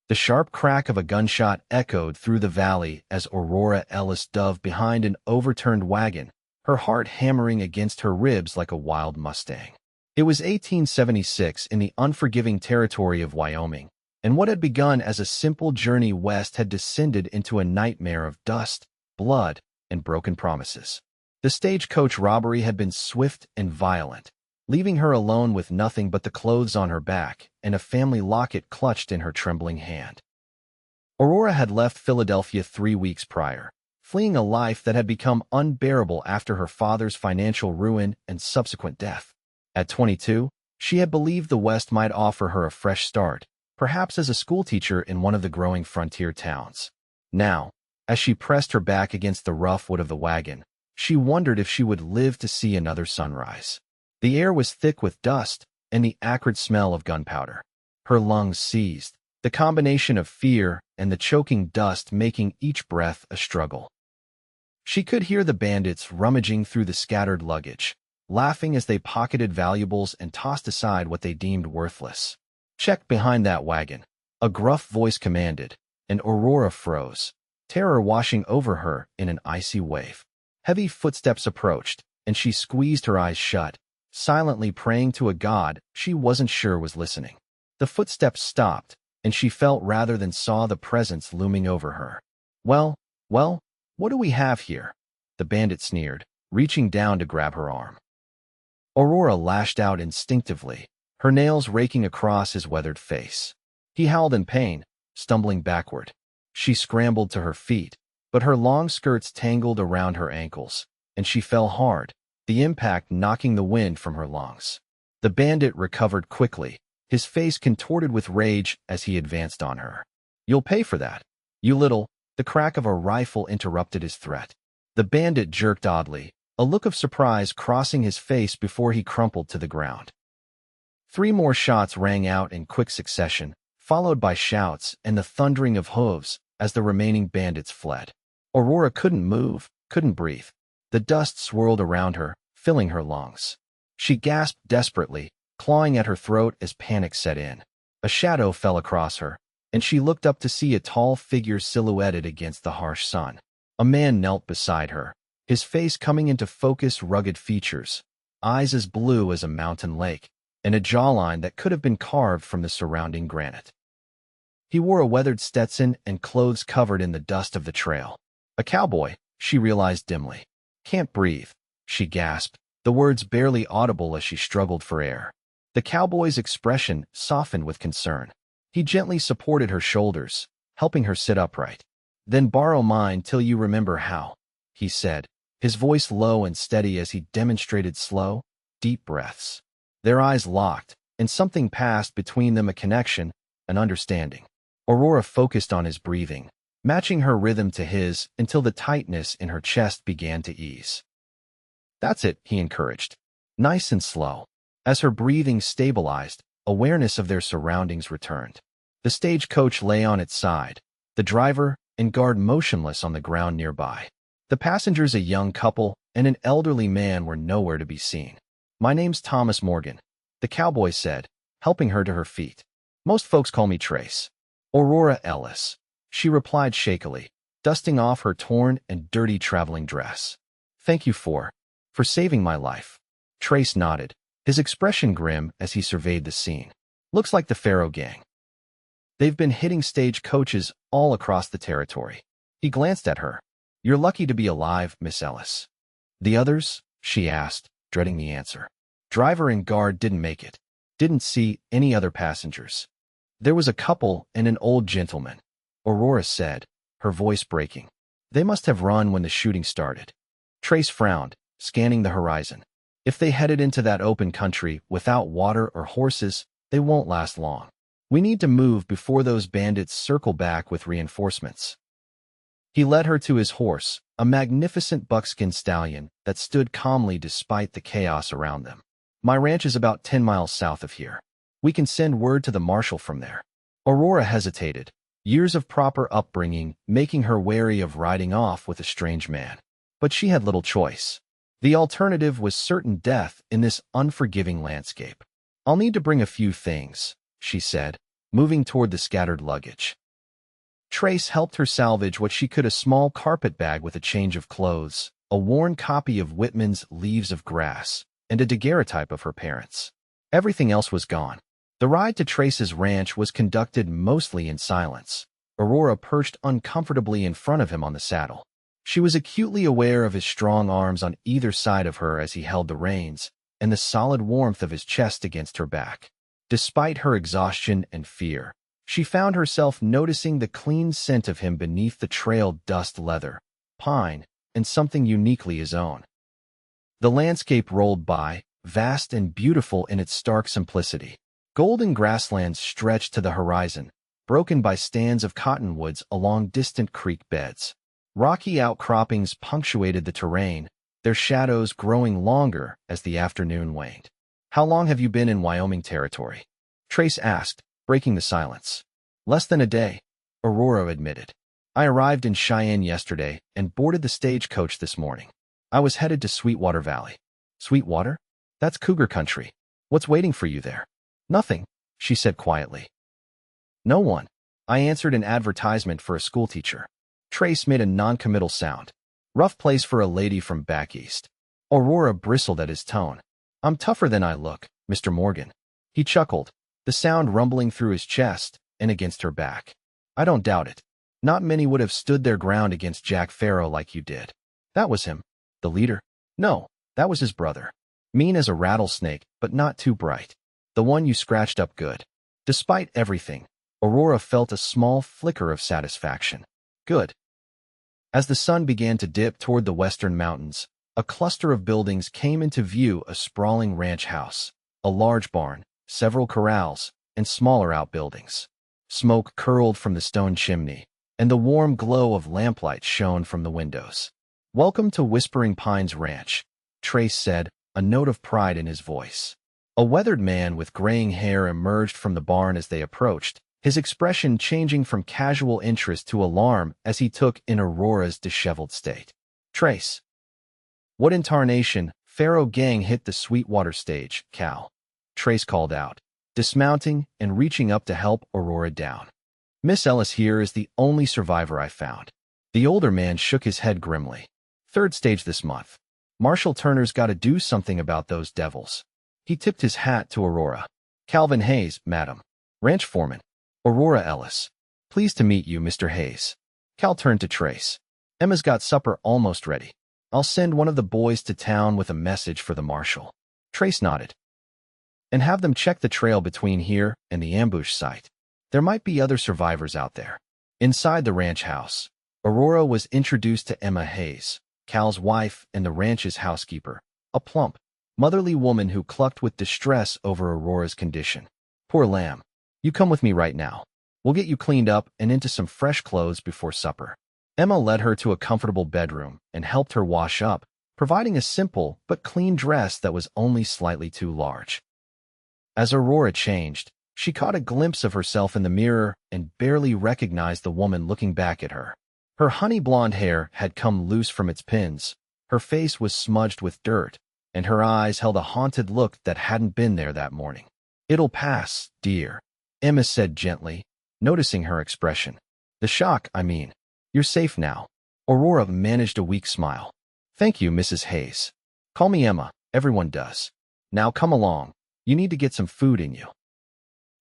The sharp crack of a gunshot echoed through the valley as Aurora Ellis dove behind an overturned wagon, her heart hammering against her ribs like a wild Mustang. It was 1876 in the unforgiving territory of Wyoming, and what had begun as a simple journey west had descended into a nightmare of dust, blood, and broken promises. The stagecoach robbery had been swift and violent, leaving her alone with nothing but the clothes on her back and a family locket clutched in her trembling hand. Aurora had left Philadelphia 3 weeks prior, fleeing a life that had become unbearable after her father's financial ruin and subsequent death. At 22, she had believed the West might offer her a fresh start, perhaps as a schoolteacher in one of the growing frontier towns. Now, as she pressed her back against the rough wood of the wagon, she wondered if she would live to see another sunrise. The air was thick with dust and the acrid smell of gunpowder. Her lungs seized, the combination of fear and the choking dust making each breath a struggle. She could hear the bandits rummaging through the scattered luggage, laughing as they pocketed valuables and tossed aside what they deemed worthless. "Check behind that wagon," a gruff voice commanded, and Aurora froze, terror washing over her in an icy wave. Heavy footsteps approached, and she squeezed her eyes shut, silently praying to a god she wasn't sure was listening. The footsteps stopped, and she felt rather than saw the presence looming over her. Well, what do we have here?" the bandit sneered, reaching down to grab her arm. Aurora lashed out instinctively, her nails raking across his weathered face. He howled in pain, stumbling backward. She scrambled to her feet, but her long skirts tangled around her ankles, and she fell hard, the impact knocking the wind from her lungs. The bandit recovered quickly, his face contorted with rage as he advanced on her. "You'll pay for that, you little—" The crack of a rifle interrupted his threat. The bandit jerked oddly, a look of surprise crossing his face before he crumpled to the ground. 3 more shots rang out in quick succession, followed by shouts and the thundering of hooves as the remaining bandits fled. Aurora couldn't move, couldn't breathe. The dust swirled around her, filling her lungs. She gasped desperately, clawing at her throat as panic set in. A shadow fell across her, and she looked up to see a tall figure silhouetted against the harsh sun. A man knelt beside her, his face coming into focus, rugged features, eyes as blue as a mountain lake, and a jawline that could have been carved from the surrounding granite. He wore a weathered Stetson and clothes covered in the dust of the trail. A cowboy, she realized dimly. "Can't breathe," she gasped, the words barely audible as she struggled for air. The cowboy's expression softened with concern. He gently supported her shoulders, helping her sit upright. "Then borrow mine till you remember how," he said, his voice low and steady as he demonstrated slow, deep breaths. Their eyes locked, and something passed between them, a connection, an understanding. Aurora focused on his breathing, matching her rhythm to his until the tightness in her chest began to ease. "That's it," he encouraged, nice and slow. As her breathing stabilized, awareness of their surroundings returned. The stagecoach lay on its side, the driver and guard motionless on the ground nearby. The passengers, a young couple and an elderly man, were nowhere to be seen. "My name's Thomas Morgan," the cowboy said, helping her to her feet. "Most folks call me Trace." "Aurora Ellis," she replied shakily, dusting off her torn and dirty traveling dress. "Thank you for saving my life." Trace nodded, his expression grim as he surveyed the scene. "Looks like the Faro gang. They've been hitting stagecoaches all across the territory." He glanced at her. "You're lucky to be alive, Miss Ellis." "The others?" she asked, dreading the answer. "Driver and guard didn't make it. Didn't see any other passengers." "There was a couple and an old gentleman," Aurora said, her voice breaking. "They must have run when the shooting started." Trace frowned, scanning the horizon. "If they headed into that open country without water or horses, they won't last long. We need to move before those bandits circle back with reinforcements." He led her to his horse, a magnificent buckskin stallion that stood calmly despite the chaos around them. "My ranch is about 10 miles south of here. We can send word to the marshal from there." Aurora hesitated, years of proper upbringing making her wary of riding off with a strange man. But she had little choice. The alternative was certain death in this unforgiving landscape. "I'll need to bring a few things," she said, moving toward the scattered luggage. Trace helped her salvage what she could: a small carpet bag with a change of clothes, a worn copy of Whitman's Leaves of Grass, and a daguerreotype of her parents. Everything else was gone. The ride to Trace's ranch was conducted mostly in silence. Aurora perched uncomfortably in front of him on the saddle. She was acutely aware of his strong arms on either side of her as he held the reins, and the solid warmth of his chest against her back. Despite her exhaustion and fear, she found herself noticing the clean scent of him beneath the trail: dust, leather, pine, and something uniquely his own. The landscape rolled by, vast and beautiful in its stark simplicity. Golden grasslands stretched to the horizon, broken by stands of cottonwoods along distant creek beds. Rocky outcroppings punctuated the terrain, their shadows growing longer as the afternoon waned. "How long have you been in Wyoming territory?" Trace asked, breaking the silence. "Less than a day," Aurora admitted. "I arrived in Cheyenne yesterday and boarded the stagecoach this morning. I was headed to Sweetwater Valley." "Sweetwater? That's cougar country. What's waiting for you there?" "Nothing," she said quietly. "No one. I answered an advertisement for a schoolteacher." Trace made a non-committal sound. "Rough place for a lady from back east." Aurora bristled at his tone. "I'm tougher than I look, Mr. Morgan." He chuckled, the sound rumbling through his chest and against her back. "I don't doubt it. Not many would have stood their ground against Jack Farrow like you did." "That was him? The leader?" "No, that was his brother. Mean as a rattlesnake, but not too bright. The one you scratched up good." Despite everything, Aurora felt a small flicker of satisfaction. Good. As the sun began to dip toward the western mountains, a cluster of buildings came into view: a sprawling ranch house, a large barn, several corrals, and smaller outbuildings. Smoke curled from the stone chimney, and the warm glow of lamplight shone from the windows. "Welcome to Whispering Pines Ranch," Trace said, a note of pride in his voice. A weathered man with graying hair emerged from the barn as they approached, his expression changing from casual interest to alarm as he took in Aurora's disheveled state. "Trace, what in tarnation? Farrow gang hit the Sweetwater stage, Cal," Trace called out, dismounting and reaching up to help Aurora down. "Miss Ellis here is the only survivor I found." The older man shook his head grimly. "Third stage this month. Marshal Turner's got to do something about those devils." He tipped his hat to Aurora. "Calvin Hayes, madam. Ranch foreman. Aurora Ellis. Pleased to meet you, Mr. Hayes." Cal turned to Trace. "Emma's got supper almost ready. I'll send one of the boys to town with a message for the marshal." Trace nodded. "And have them check the trail between here and the ambush site. There might be other survivors out there." Inside the ranch house, Aurora was introduced to Emma Hayes, Cal's wife and the ranch's housekeeper, a plump, motherly woman who clucked with distress over Aurora's condition. "Poor lamb. You come with me right now. We'll get you cleaned up and into some fresh clothes before supper." Emma led her to a comfortable bedroom and helped her wash up, providing a simple but clean dress that was only slightly too large. As Aurora changed, she caught a glimpse of herself in the mirror and barely recognized the woman looking back at her. Her honey blonde hair had come loose from its pins, her face was smudged with dirt, and her eyes held a haunted look that hadn't been there that morning. "It'll pass, dear," Emma said gently, noticing her expression. "The shock, I mean. You're safe now." Aurora managed a weak smile. "Thank you, Mrs. Hayes. Call me Emma, everyone does. Now come along, you need to get some food in you."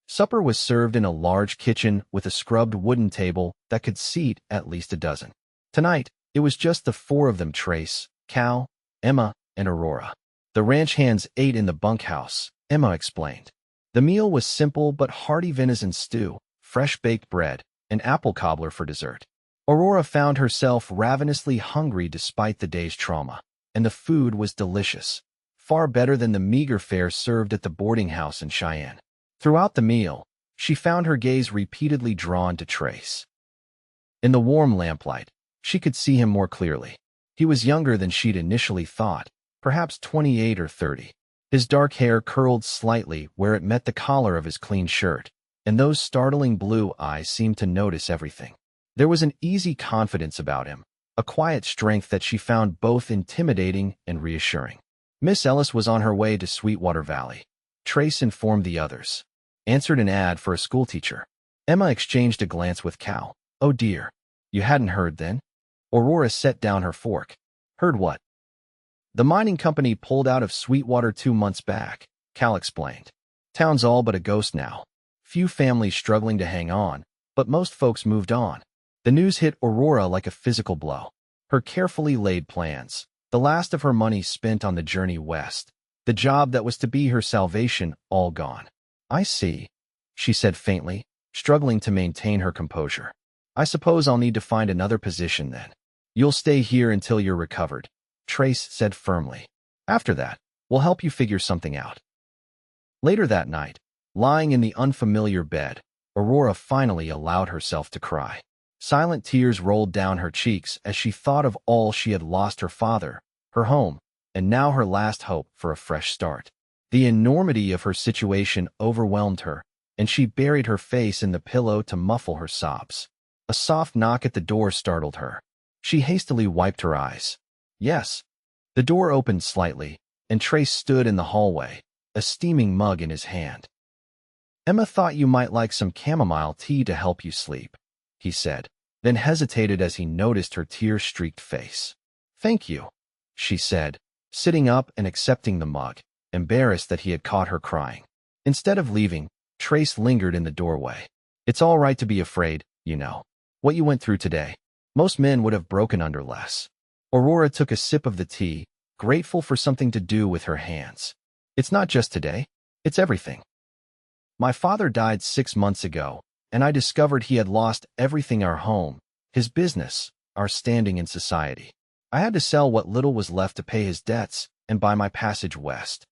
Supper was served in a large kitchen with a scrubbed wooden table that could seat at least a dozen. Tonight, it was just the four of them: Trace, Cal, Emma, and Aurora. The ranch hands ate in the bunkhouse, Emma explained. The meal was simple but hearty: venison stew, fresh baked bread, and apple cobbler for dessert. Aurora found herself ravenously hungry despite the day's trauma, and the food was delicious, far better than the meager fare served at the boarding house in Cheyenne. Throughout the meal, she found her gaze repeatedly drawn to Trace. In the warm lamplight, she could see him more clearly. He was younger than she'd initially thought, perhaps 28 or 30. His dark hair curled slightly where it met the collar of his clean shirt, and those startling blue eyes seemed to notice everything. There was an easy confidence about him, a quiet strength that she found both intimidating and reassuring. Miss Ellis was on her way to Sweetwater Valley, Trace informed the others. Answered an ad for a schoolteacher. Emma exchanged a glance with Cal. Oh dear. You hadn't heard then? Aurora set down her fork. Heard what? The mining company pulled out of Sweetwater 2 months back, Cal explained. Town's all but a ghost now. Few families struggling to hang on, but most folks moved on. The news hit Aurora like a physical blow. Her carefully laid plans, the last of her money spent on the journey west, the job that was to be her salvation, all gone. I see, she said faintly, struggling to maintain her composure. I suppose I'll need to find another position then. You'll stay here until you're recovered, Trace said firmly. After that, we'll help you figure something out. Later that night, lying in the unfamiliar bed, Aurora finally allowed herself to cry. Silent tears rolled down her cheeks as she thought of all she had lost: her father, her home, and now her last hope for a fresh start. The enormity of her situation overwhelmed her, and she buried her face in the pillow to muffle her sobs. A soft knock at the door startled her. She hastily wiped her eyes. Yes. The door opened slightly, and Trace stood in the hallway, a steaming mug in his hand. Emma thought you might like some chamomile tea to help you sleep, he said, then hesitated as he noticed her tear-streaked face. Thank you, she said, sitting up and accepting the mug, embarrassed that he had caught her crying. Instead of leaving, Trace lingered in the doorway. It's all right to be afraid, you know. What you went through today. Most men would have broken under less. Aurora took a sip of the tea, grateful for something to do with her hands. It's not just today, it's everything. My father died 6 months ago, and I discovered he had lost everything: our home, his business, our standing in society. I had to sell what little was left to pay his debts and buy my passage west.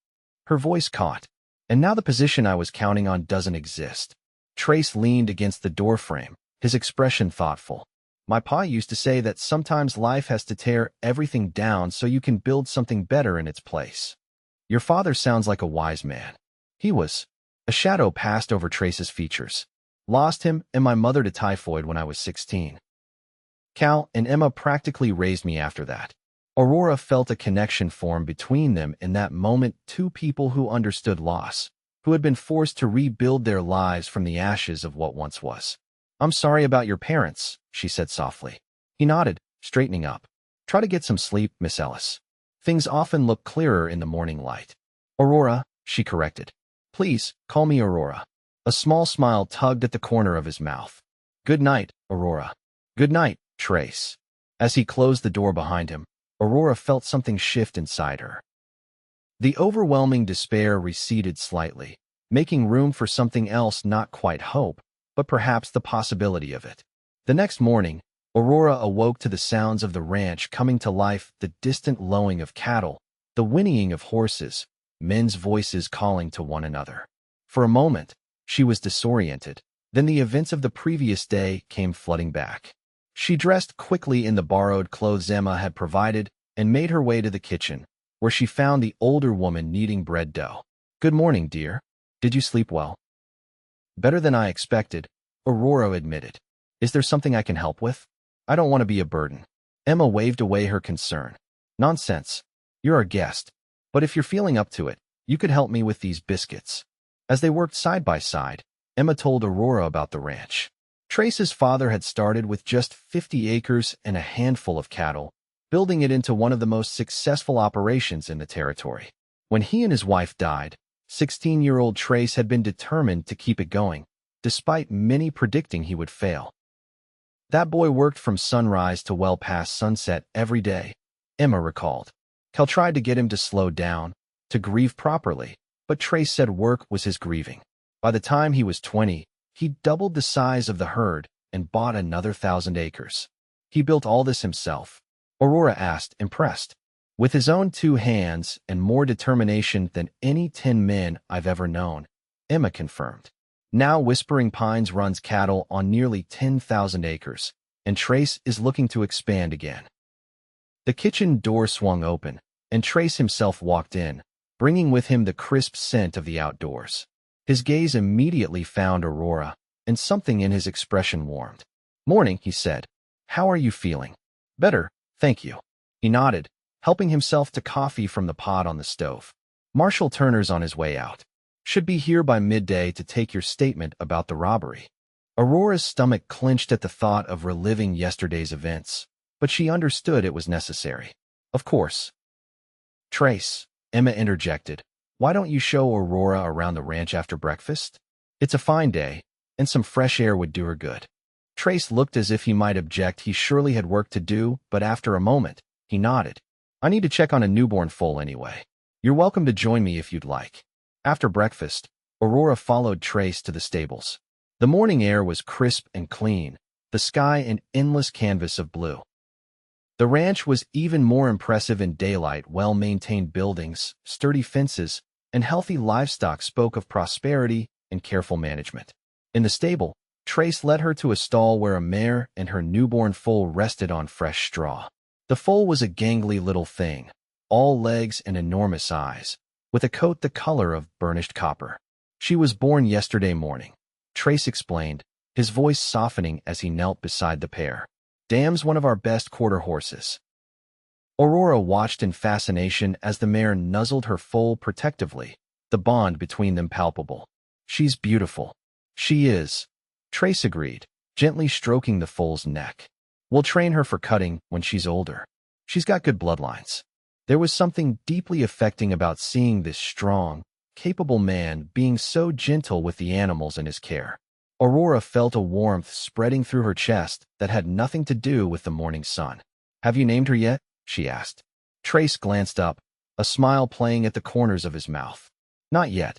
Her voice caught, and now the position I was counting on doesn't exist. Trace leaned against the doorframe, his expression thoughtful. My pa used to say that sometimes life has to tear everything down so you can build something better in its place. Your father sounds like a wise man. He was. A shadow passed over Trace's features. Lost him and my mother to typhoid when I was 16. Cal and Emma practically raised me after that. Aurora felt a connection form between them in that moment, two people who understood loss, who had been forced to rebuild their lives from the ashes of what once was. I'm sorry about your parents, she said softly. He nodded, straightening up. Try to get some sleep, Miss Ellis. Things often look clearer in the morning light. Aurora, she corrected. Please, call me Aurora. A small smile tugged at the corner of his mouth. Good night, Aurora. Good night, Trace. As he closed the door behind him, Aurora felt something shift inside her. The overwhelming despair receded slightly, making room for something else: not quite hope, but perhaps the possibility of it. The next morning, Aurora awoke to the sounds of the ranch coming to life: the distant lowing of cattle, the whinnying of horses, men's voices calling to one another. For a moment, she was disoriented. Then the events of the previous day came flooding back. She dressed quickly in the borrowed clothes Emma had provided and made her way to the kitchen, where she found the older woman kneading bread dough. Good morning, dear. Did you sleep well? Better than I expected, Aurora admitted. Is there something I can help with? I don't want to be a burden. Emma waved away her concern. Nonsense. You're our guest. But if you're feeling up to it, you could help me with these biscuits. As they worked side by side, Emma told Aurora about the ranch. Trace's father had started with just 50 acres and a handful of cattle, building it into one of the most successful operations in the territory. When he and his wife died, 16-year-old Trace had been determined to keep it going, despite many predicting he would fail. That boy worked from sunrise to well past sunset every day, Emma recalled. Cal tried to get him to slow down, to grieve properly, but Trace said work was his grieving. By the time he was 20, he doubled the size of the herd and bought another 1,000 acres. He built all this himself? Aurora asked, impressed. With his own 2 hands and more determination than any 10 men I've ever known, Emma confirmed. Now Whispering Pines runs cattle on nearly 10,000 acres, and Trace is looking to expand again. The kitchen door swung open, and Trace himself walked in, bringing with him the crisp scent of the outdoors. His gaze immediately found Aurora, and something in his expression warmed. Morning, he said. How are you feeling? Better, thank you. He nodded, helping himself to coffee from the pot on the stove. Marshall Turner's on his way out. Should be here by midday to take your statement about the robbery. Aurora's stomach clenched at the thought of reliving yesterday's events, but she understood it was necessary. Of course. Trace, Emma interjected, why don't you show Aurora around the ranch after breakfast? It's a fine day, and some fresh air would do her good. Trace looked as if he might object. He surely had work to do, but after a moment, he nodded. I need to check on a newborn foal anyway. You're welcome to join me if you'd like. After breakfast, Aurora followed Trace to the stables. The morning air was crisp and clean, the sky an endless canvas of blue. The ranch was even more impressive in daylight. Well-maintained buildings, sturdy fences, and healthy livestock spoke of prosperity and careful management. In the stable, Trace led her to a stall where a mare and her newborn foal rested on fresh straw. The foal was a gangly little thing, all legs and enormous eyes, with a coat the color of burnished copper. She was born yesterday morning, Trace explained, his voice softening as he knelt beside the pair. Dam's one of our best quarter horses. Aurora watched in fascination as the mare nuzzled her foal protectively, the bond between them palpable. She's beautiful. She is, Trace agreed, gently stroking the foal's neck. We'll train her for cutting when she's older. She's got good bloodlines. There was something deeply affecting about seeing this strong, capable man being so gentle with the animals in his care. Aurora felt a warmth spreading through her chest that had nothing to do with the morning sun. Have you named her yet? She asked. Trace glanced up, a smile playing at the corners of his mouth. Not yet.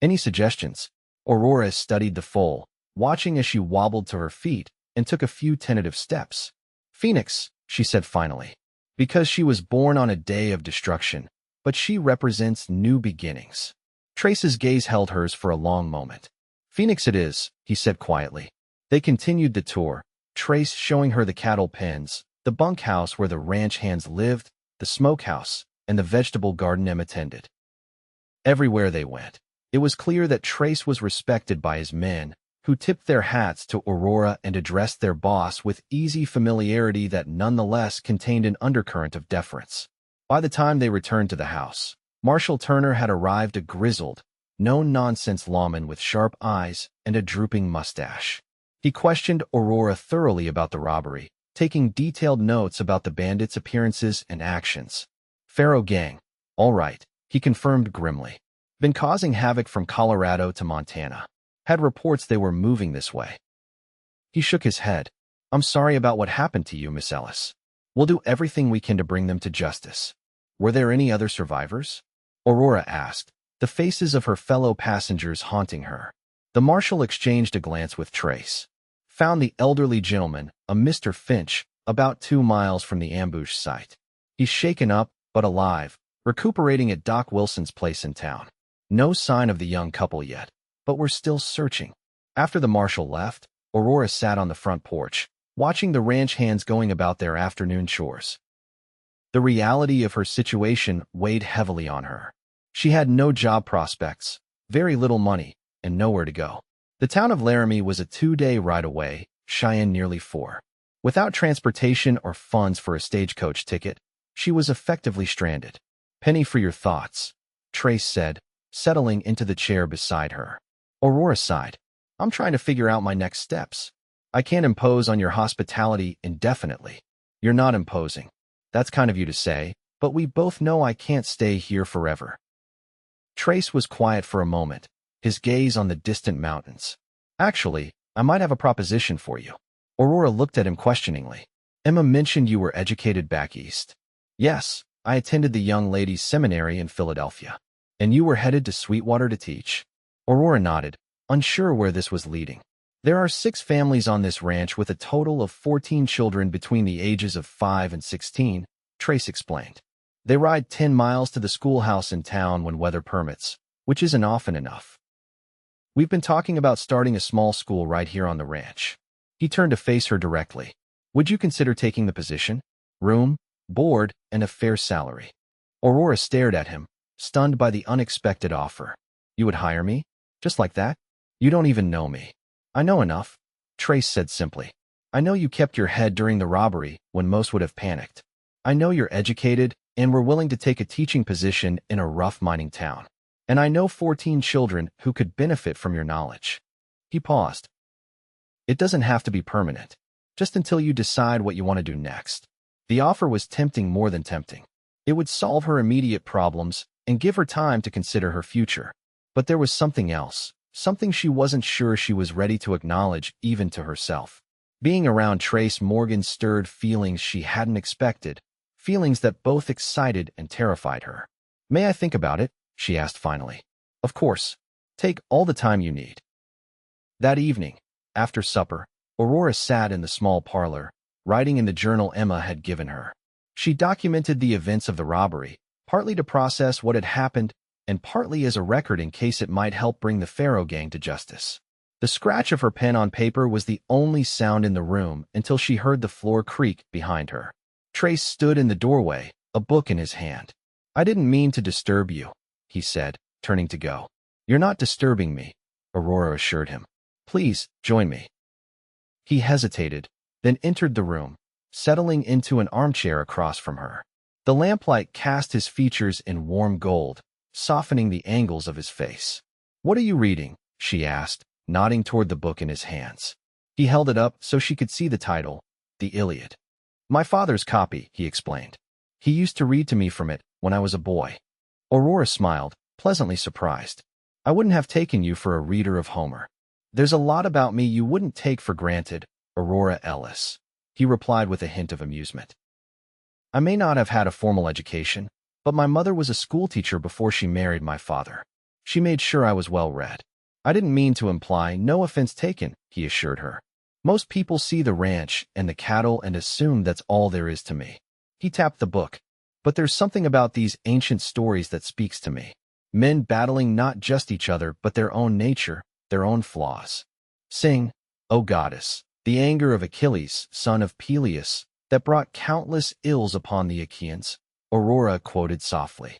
Any suggestions? Aurora studied the foal, watching as she wobbled to her feet and took a few tentative steps. Phoenix, she said finally, because she was born on a day of destruction, but she represents new beginnings. Trace's gaze held hers for a long moment. Phoenix it is, he said quietly. They continued the tour, Trace showing her the cattle pens, the bunkhouse where the ranch hands lived, the smokehouse, and the vegetable garden Emma tended. Everywhere they went, it was clear that Trace was respected by his men, who tipped their hats to Aurora and addressed their boss with easy familiarity that nonetheless contained an undercurrent of deference. By the time they returned to the house, Marshal Turner had arrived, a grizzled, no-nonsense lawman with sharp eyes and a drooping mustache. He questioned Aurora thoroughly about the robbery, taking detailed notes about the bandits' appearances and actions. Faro gang, all right, he confirmed grimly. Been causing havoc from Colorado to Montana. Had reports they were moving this way. He shook his head. I'm sorry about what happened to you, Miss Ellis. We'll do everything we can to bring them to justice. Were there any other survivors? Aurora asked, the faces of her fellow passengers haunting her. The marshal exchanged a glance with Trace. Found the elderly gentleman, a Mr. Finch, about 2 miles from the ambush site. He's shaken up, but alive, recuperating at Doc Wilson's place in town. No sign of the young couple yet, but we're still searching. After the marshal left, Aurora sat on the front porch, watching the ranch hands going about their afternoon chores. The reality of her situation weighed heavily on her. She had no job prospects, very little money, and nowhere to go. The town of Laramie was a 2-day ride away, Cheyenne nearly 4. Without transportation or funds for a stagecoach ticket, she was effectively stranded. Penny for your thoughts, Trace said, settling into the chair beside her. Aurora sighed. I'm trying to figure out my next steps. I can't impose on your hospitality indefinitely. You're not imposing. That's kind of you to say, but we both know I can't stay here forever. Trace was quiet for a moment, his gaze on the distant mountains. Actually, I might have a proposition for you. Aurora looked at him questioningly. Emma mentioned you were educated back east. Yes, I attended the young ladies' seminary in Philadelphia. And you were headed to Sweetwater to teach? Aurora nodded, unsure where this was leading. There are 6 families on this ranch with a total of 14 children between the ages of 5 and 16, Trace explained. They ride 10 miles to the schoolhouse in town when weather permits, which isn't often enough. We've been talking about starting a small school right here on the ranch. He turned to face her directly. Would you consider taking the position? Room, board, and a fair salary. Aurora stared at him, stunned by the unexpected offer. You would hire me? Just like that? You don't even know me. I know enough, Trace said simply. I know you kept your head during the robbery when most would have panicked. I know you're educated and were willing to take a teaching position in a rough mining town. And I know 14 children who could benefit from your knowledge. He paused. It doesn't have to be permanent, just until you decide what you want to do next. The offer was tempting more than tempting. It would solve her immediate problems and give her time to consider her future. But there was something else, something she wasn't sure she was ready to acknowledge even to herself. Being around Trace Morgan stirred feelings she hadn't expected, feelings that both excited and terrified her. May I think about it? She asked finally. Of course. Take all the time you need. That evening, after supper, Aurora sat in the small parlor, writing in the journal Emma had given her. She documented the events of the robbery, partly to process what had happened and partly as a record in case it might help bring the Pharaoh gang to justice. The scratch of her pen on paper was the only sound in the room until she heard the floor creak behind her. Trace stood in the doorway, a book in his hand. I didn't mean to disturb you, he said, turning to go. You're not disturbing me, Aurora assured him. Please, join me. He hesitated, then entered the room, settling into an armchair across from her. The lamplight cast his features in warm gold, softening the angles of his face. What are you reading? She asked, nodding toward the book in his hands. He held it up so she could see the title, The Iliad. My father's copy, he explained. He used to read to me from it when I was a boy. Aurora smiled, pleasantly surprised. I wouldn't have taken you for a reader of Homer. There's a lot about me you wouldn't take for granted, Aurora Ellis. He replied with a hint of amusement. I may not have had a formal education, but my mother was a schoolteacher before she married my father. She made sure I was well read. I didn't mean to imply, no offense taken, he assured her. Most people see the ranch and the cattle and assume that's all there is to me. He tapped the book. But there's something about these ancient stories that speaks to me. Men battling not just each other but their own nature, their own flaws. Sing, O goddess, the anger of Achilles, son of Peleus, that brought countless ills upon the Achaeans, Aurora quoted softly.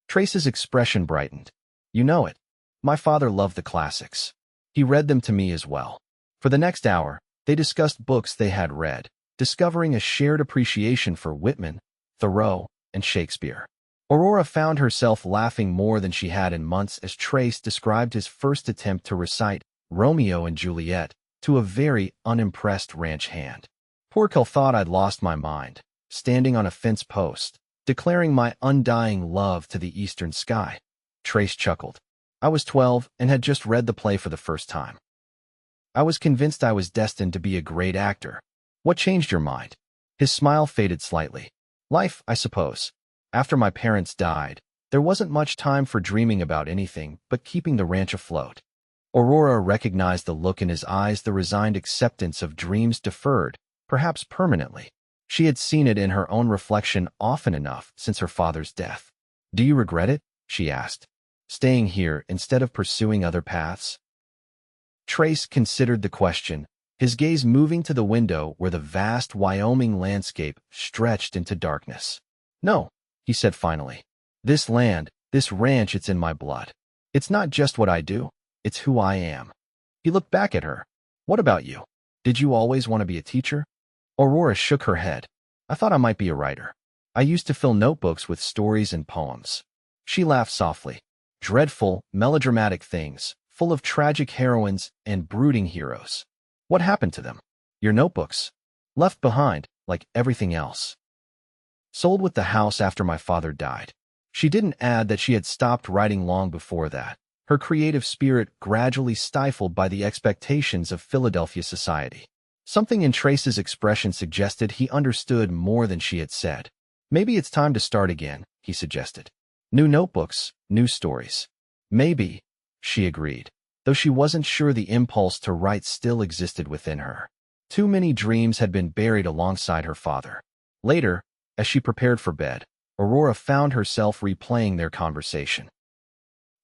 Trace's expression brightened. You know it. My father loved the classics. He read them to me as well. For the next hour, they discussed books they had read, discovering a shared appreciation for Whitman, Thoreau, and Shakespeare. Aurora found herself laughing more than she had in months as Trace described his first attempt to recite Romeo and Juliet to a very unimpressed ranch hand. Poor Cal thought I'd lost my mind, standing on a fence post, declaring my undying love to the eastern sky. Trace chuckled. I was 12 and had just read the play for the first time. I was convinced I was destined to be a great actor. What changed your mind? His smile faded slightly. Life, I suppose. After my parents died, there wasn't much time for dreaming about anything but keeping the ranch afloat. Aurora recognized the look in his eyes, the resigned acceptance of dreams deferred, perhaps permanently. She had seen it in her own reflection often enough since her father's death. Do you regret it? She asked. Staying here instead of pursuing other paths? Trace considered the question, his gaze moving to the window where the vast Wyoming landscape stretched into darkness. No, he said finally. This land, this ranch, it's in my blood. It's not just what I do, it's who I am. He looked back at her. What about you? Did you always want to be a teacher? Aurora shook her head. I thought I might be a writer. I used to fill notebooks with stories and poems. She laughed softly. Dreadful, melodramatic things, full of tragic heroines and brooding heroes. What happened to them? Your notebooks. Left behind, like everything else. Sold with the house after my father died. She didn't add that she had stopped writing long before that, her creative spirit gradually stifled by the expectations of Philadelphia society. Something in Trace's expression suggested he understood more than she had said. Maybe it's time to start again, he suggested. New notebooks, new stories. Maybe, she agreed, though she wasn't sure the impulse to write still existed within her. Too many dreams had been buried alongside her father. Later, as she prepared for bed, Aurora found herself replaying their conversation.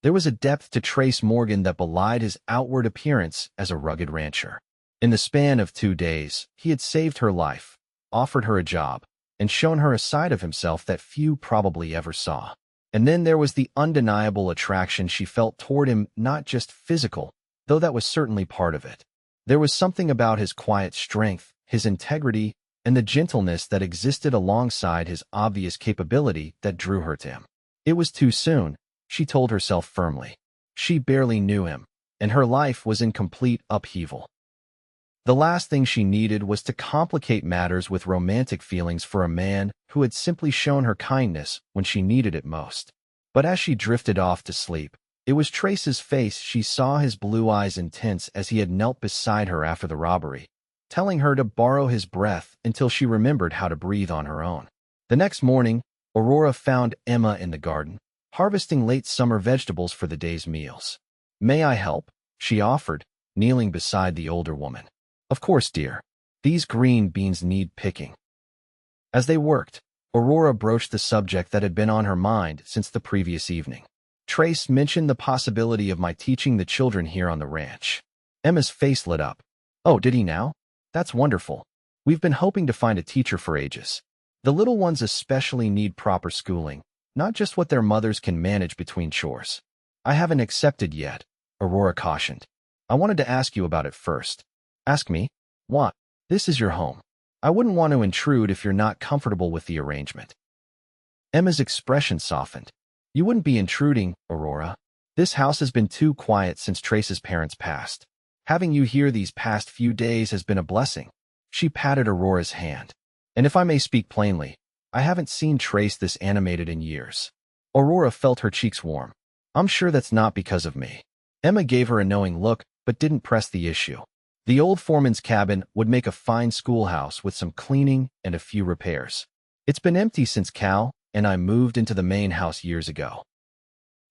There was a depth to Trace Morgan that belied his outward appearance as a rugged rancher. In the span of 2 days, he had saved her life, offered her a job, and shown her a side of himself that few probably ever saw. And then there was the undeniable attraction she felt toward him, not just physical, though that was certainly part of it. There was something about his quiet strength, his integrity, and the gentleness that existed alongside his obvious capability that drew her to him. It was too soon, she told herself firmly. She barely knew him, and her life was in complete upheaval. The last thing she needed was to complicate matters with romantic feelings for a man who had simply shown her kindness when she needed it most. But as she drifted off to sleep, it was Trace's face she saw, his blue eyes intense as he had knelt beside her after the robbery, telling her to borrow his breath until she remembered how to breathe on her own. The next morning, Aurora found Emma in the garden, harvesting late summer vegetables for the day's meals. "May I help?" she offered, kneeling beside the older woman. "Of course, dear. These green beans need picking." As they worked, Aurora broached the subject that had been on her mind since the previous evening. "Trace mentioned the possibility of my teaching the children here on the ranch." Emma's face lit up. "Oh, did he now? That's wonderful. We've been hoping to find a teacher for ages. The little ones especially need proper schooling, not just what their mothers can manage between chores." "I haven't accepted yet," Aurora cautioned. "I wanted to ask you about it first." "Ask me? What? This is your home. I wouldn't want to intrude if you're not comfortable with the arrangement." Emma's expression softened. "You wouldn't be intruding, Aurora. This house has been too quiet since Trace's parents passed. Having you here these past few days has been a blessing." She patted Aurora's hand. "And if I may speak plainly, I haven't seen Trace this animated in years." Aurora felt her cheeks warm. "I'm sure that's not because of me." Emma gave her a knowing look, but didn't press the issue. The old foreman's cabin would make a fine schoolhouse with some cleaning and a few repairs. "It's been empty since Cal and I moved into the main house years ago."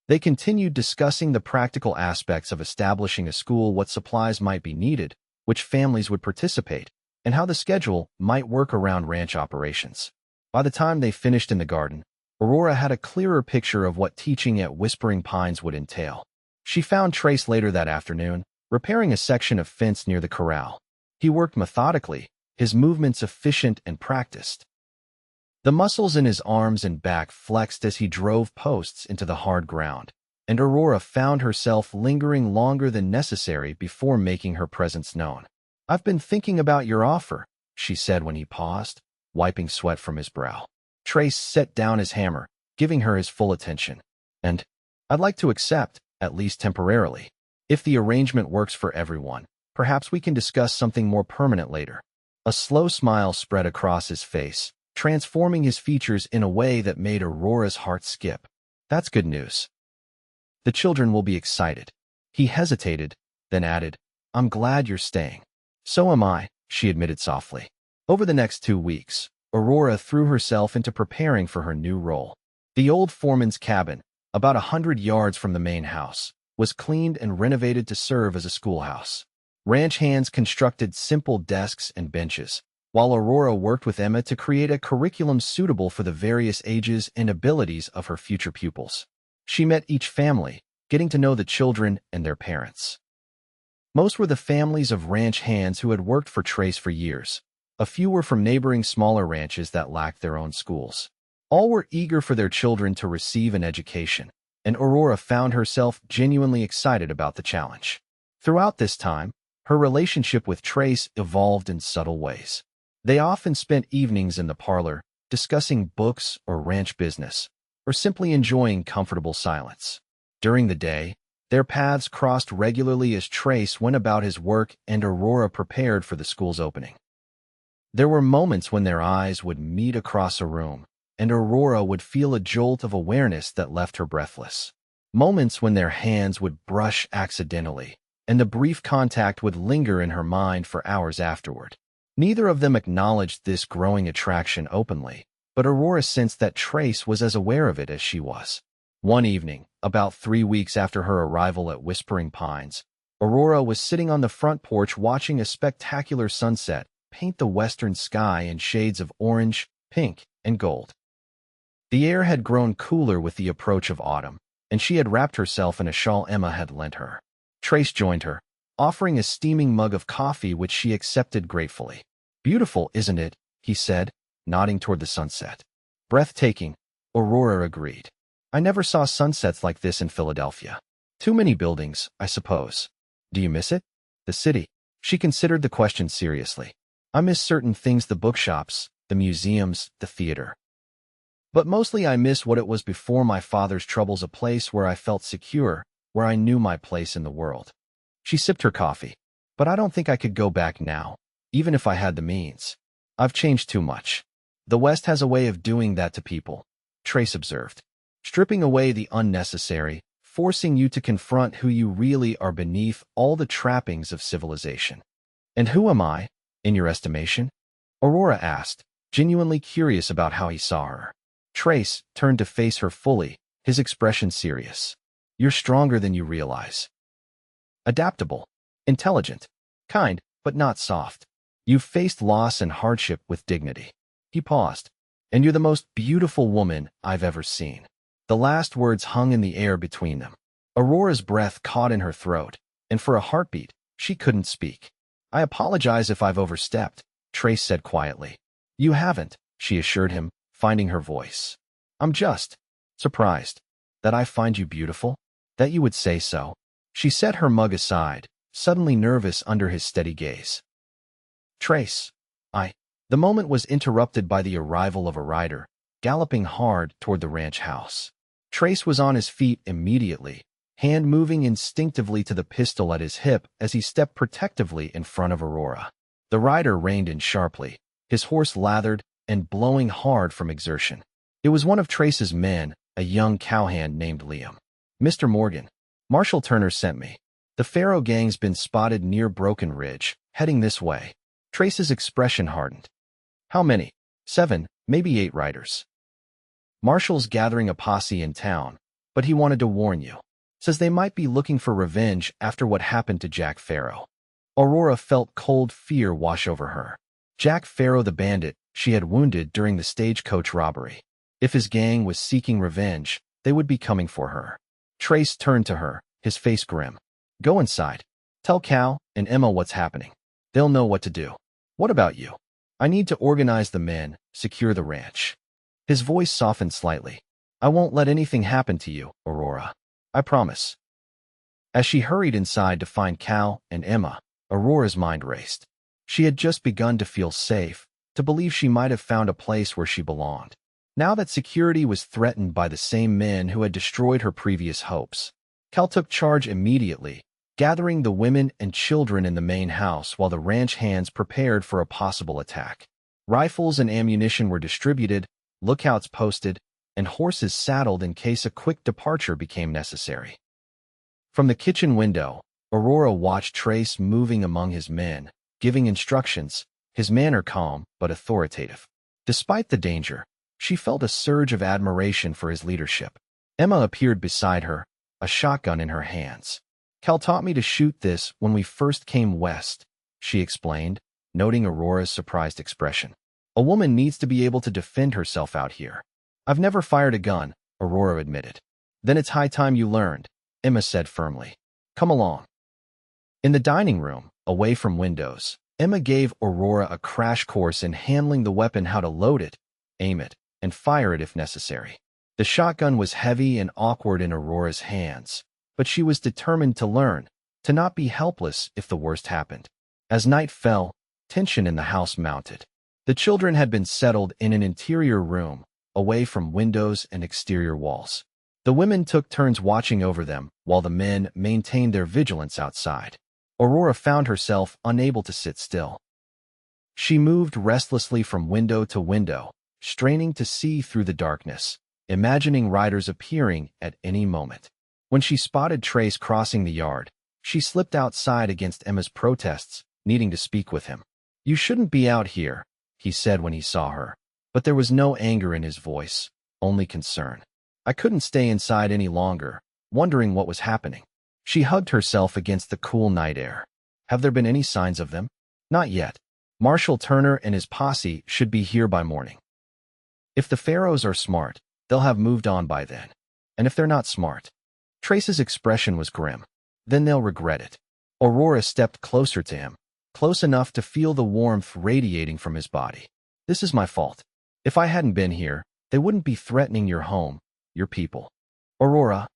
They continued discussing the practical aspects of establishing a school, what supplies might be needed, which families would participate, and how the schedule might work around ranch operations. By the time they finished in the garden, Aurora had a clearer picture of what teaching at Whispering Pines would entail. She found Trace later that afternoon, repairing a section of fence near the corral. He worked methodically, his movements efficient and practiced. The muscles in his arms and back flexed as he drove posts into the hard ground, and Aurora found herself lingering longer than necessary before making her presence known. "I've been thinking about your offer," she said when he paused, wiping sweat from his brow. Trace set down his hammer, giving her his full attention. "And I'd like to accept, at least temporarily. If the arrangement works for everyone, perhaps we can discuss something more permanent later." A slow smile spread across his face, transforming his features in a way that made Aurora's heart skip. "That's good news. The children will be excited." He hesitated, then added, "I'm glad you're staying." "So am I," she admitted softly. Over the next 2 weeks, Aurora threw herself into preparing for her new role. The old foreman's cabin, about 100 yards from the main house, was cleaned and renovated to serve as a schoolhouse. Ranch hands constructed simple desks and benches, while Aurora worked with Emma to create a curriculum suitable for the various ages and abilities of her future pupils. She met each family, getting to know the children and their parents. Most were the families of ranch hands who had worked for Trace for years. A few were from neighboring smaller ranches that lacked their own schools. All were eager for their children to receive an education, and Aurora found herself genuinely excited about the challenge. Throughout this time, her relationship with Trace evolved in subtle ways. They often spent evenings in the parlor, discussing books or ranch business, or simply enjoying comfortable silence. During the day, their paths crossed regularly as Trace went about his work and Aurora prepared for the school's opening. There were moments when their eyes would meet across a room, and Aurora would feel a jolt of awareness that left her breathless. Moments when their hands would brush accidentally, and the brief contact would linger in her mind for hours afterward. Neither of them acknowledged this growing attraction openly, but Aurora sensed that Trace was as aware of it as she was. One evening, about 3 weeks after her arrival at Whispering Pines, Aurora was sitting on the front porch watching a spectacular sunset paint the western sky in shades of orange, pink, and gold. The air had grown cooler with the approach of autumn, and she had wrapped herself in a shawl Emma had lent her. Trace joined her, offering a steaming mug of coffee which she accepted gratefully. "Beautiful, isn't it?" he said, nodding toward the sunset. "Breathtaking," Aurora agreed. "I never saw sunsets like this in Philadelphia. Too many buildings, I suppose. Do you miss it? The city?" She considered the question seriously. "I miss certain things, the bookshops, the museums, the theater. But mostly I miss what it was before my father's troubles, a place where I felt secure, where I knew my place in the world. She sipped her coffee. But I don't think I could go back now, even if I had the means. I've changed too much. The West has a way of doing that to people, Trace observed. Stripping away the unnecessary, forcing you to confront who you really are beneath all the trappings of civilization. And who am I, in your estimation? Aurora asked, genuinely curious about how he saw her. Trace turned to face her fully, his expression serious. You're stronger than you realize. Adaptable, intelligent, kind, but not soft. You've faced loss and hardship with dignity. He paused. And you're the most beautiful woman I've ever seen. The last words hung in the air between them. Aurora's breath caught in her throat, and for a heartbeat, she couldn't speak. I apologize if I've overstepped, Trace said quietly. You haven't, she assured him, finding her voice. I'm just surprised that I find you beautiful, that you would say so. She set her mug aside, suddenly nervous under his steady gaze. Trace, The moment was interrupted by the arrival of a rider, galloping hard toward the ranch house. Trace was on his feet immediately, hand moving instinctively to the pistol at his hip as he stepped protectively in front of Aurora. The rider reined in sharply, his horse lathered and blowing hard from exertion. It was one of Trace's men, a young cowhand named Liam. Mr. Morgan, Marshal Turner sent me. The Pharaoh gang's been spotted near Broken Ridge, heading this way. Trace's expression hardened. How many? 7, maybe 8 riders. Marshall's gathering a posse in town, but he wanted to warn you. Says they might be looking for revenge after what happened to Jack Pharaoh. Aurora felt cold fear wash over her. Jack Pharaoh, the bandit she had wounded during the stagecoach robbery. If his gang was seeking revenge, they would be coming for her. Trace turned to her, his face grim. Go inside. Tell Cal and Emma what's happening. They'll know what to do. What about you? I need to organize the men, secure the ranch. His voice softened slightly. I won't let anything happen to you, Aurora. I promise. As she hurried inside to find Cal and Emma, Aurora's mind raced. She had just begun to feel safe, to believe she might have found a place where she belonged. Now that security was threatened by the same men who had destroyed her previous hopes, Cal took charge immediately, gathering the women and children in the main house while the ranch hands prepared for a possible attack. Rifles and ammunition were distributed, lookouts posted, and horses saddled in case a quick departure became necessary. From the kitchen window, Aurora watched Trace moving among his men, giving instructions, his manner calm but authoritative. Despite the danger, she felt a surge of admiration for his leadership. Emma appeared beside her, a shotgun in her hands. Cal taught me to shoot this when we first came west, she explained, noting Aurora's surprised expression. A woman needs to be able to defend herself out here. I've never fired a gun, Aurora admitted. Then it's high time you learned, Emma said firmly. Come along. In the dining room, away from windows, Emma gave Aurora a crash course in handling the weapon, how to load it, aim it, and fire it if necessary. The shotgun was heavy and awkward in Aurora's hands, but she was determined to learn, to not be helpless if the worst happened. As night fell, tension in the house mounted. The children had been settled in an interior room, away from windows and exterior walls. The women took turns watching over them, while the men maintained their vigilance outside. Aurora found herself unable to sit still. She moved restlessly from window to window, straining to see through the darkness, imagining riders appearing at any moment. When she spotted Trace crossing the yard, she slipped outside against Emma's protests, needing to speak with him. You shouldn't be out here, he said when he saw her. But there was no anger in his voice, only concern. I couldn't stay inside any longer, wondering what was happening. She hugged herself against the cool night air. Have there been any signs of them? Not yet. Marshal Turner and his posse should be here by morning. If the Pharaohs are smart, they'll have moved on by then. And if they're not smart, Trace's expression was grim. Then they'll regret it. Aurora stepped closer to him, close enough to feel the warmth radiating from his body. This is my fault. If I hadn't been here, they wouldn't be threatening your home, your people. Aurora,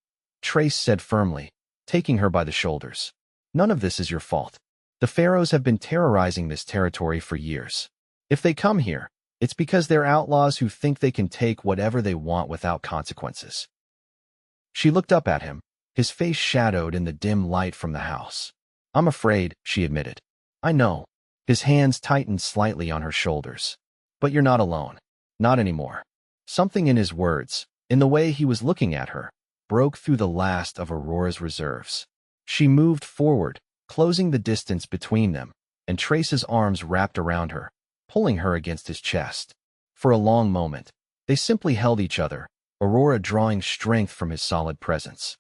Trace said firmly, taking her by the shoulders. None of this is your fault. The Pharaohs have been terrorizing this territory for years. If they come here, It's because they're outlaws who think they can take whatever they want without consequences. She looked up at him, his face shadowed in the dim light from the house. I'm afraid, she admitted. I know. His hands tightened slightly on her shoulders. But you're not alone. Not anymore. Something in his words, in the way he was looking at her, broke through the last of Aurora's reserves. She moved forward, closing the distance between them, and Trace's arms wrapped around her, pulling her against his chest. For a long moment, they simply held each other, Aurora drawing strength from his solid presence.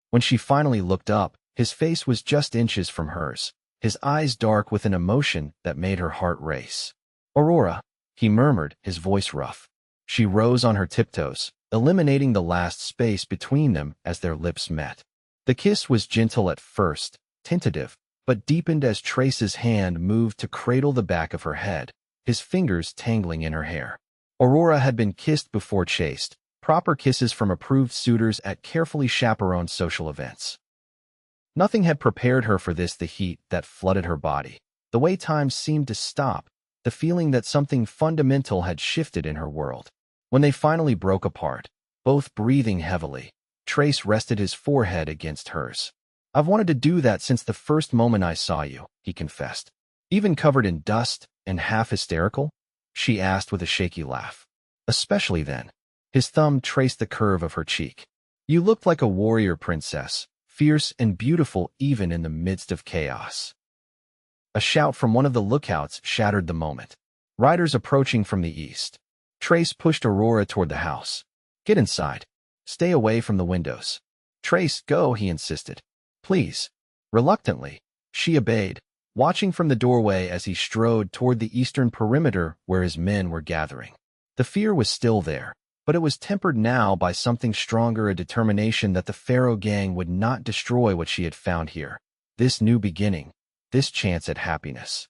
When she finally looked up, his face was just inches from hers, his eyes dark with an emotion that made her heart race. Aurora, he murmured, his voice rough. She rose on her tiptoes, eliminating the last space between them as their lips met. The kiss was gentle at first, tentative, but deepened as Trace's hand moved to cradle the back of her head, his fingers tangling in her hair. Aurora had been kissed before chaste, proper kisses from approved suitors at carefully chaperoned social events. Nothing had prepared her for this, the heat that flooded her body, the way time seemed to stop, the feeling that something fundamental had shifted in her world. When they finally broke apart, both breathing heavily, Trace rested his forehead against hers. I've wanted to do that since the first moment I saw you, he confessed. Even covered in dust and half hysterical? She asked with a shaky laugh. Especially then. His thumb traced the curve of her cheek. You looked like a warrior princess, fierce and beautiful even in the midst of chaos. A shout from one of the lookouts shattered the moment. Riders approaching from the east. Trace pushed Aurora toward the house. Get inside. Stay away from the windows. Trace, go, he insisted. Please. Reluctantly, she obeyed, watching from the doorway as he strode toward the eastern perimeter where his men were gathering. The fear was still there, but it was tempered now by something stronger, a determination that the Pharaoh gang would not destroy what she had found here. This new beginning, this chance at happiness.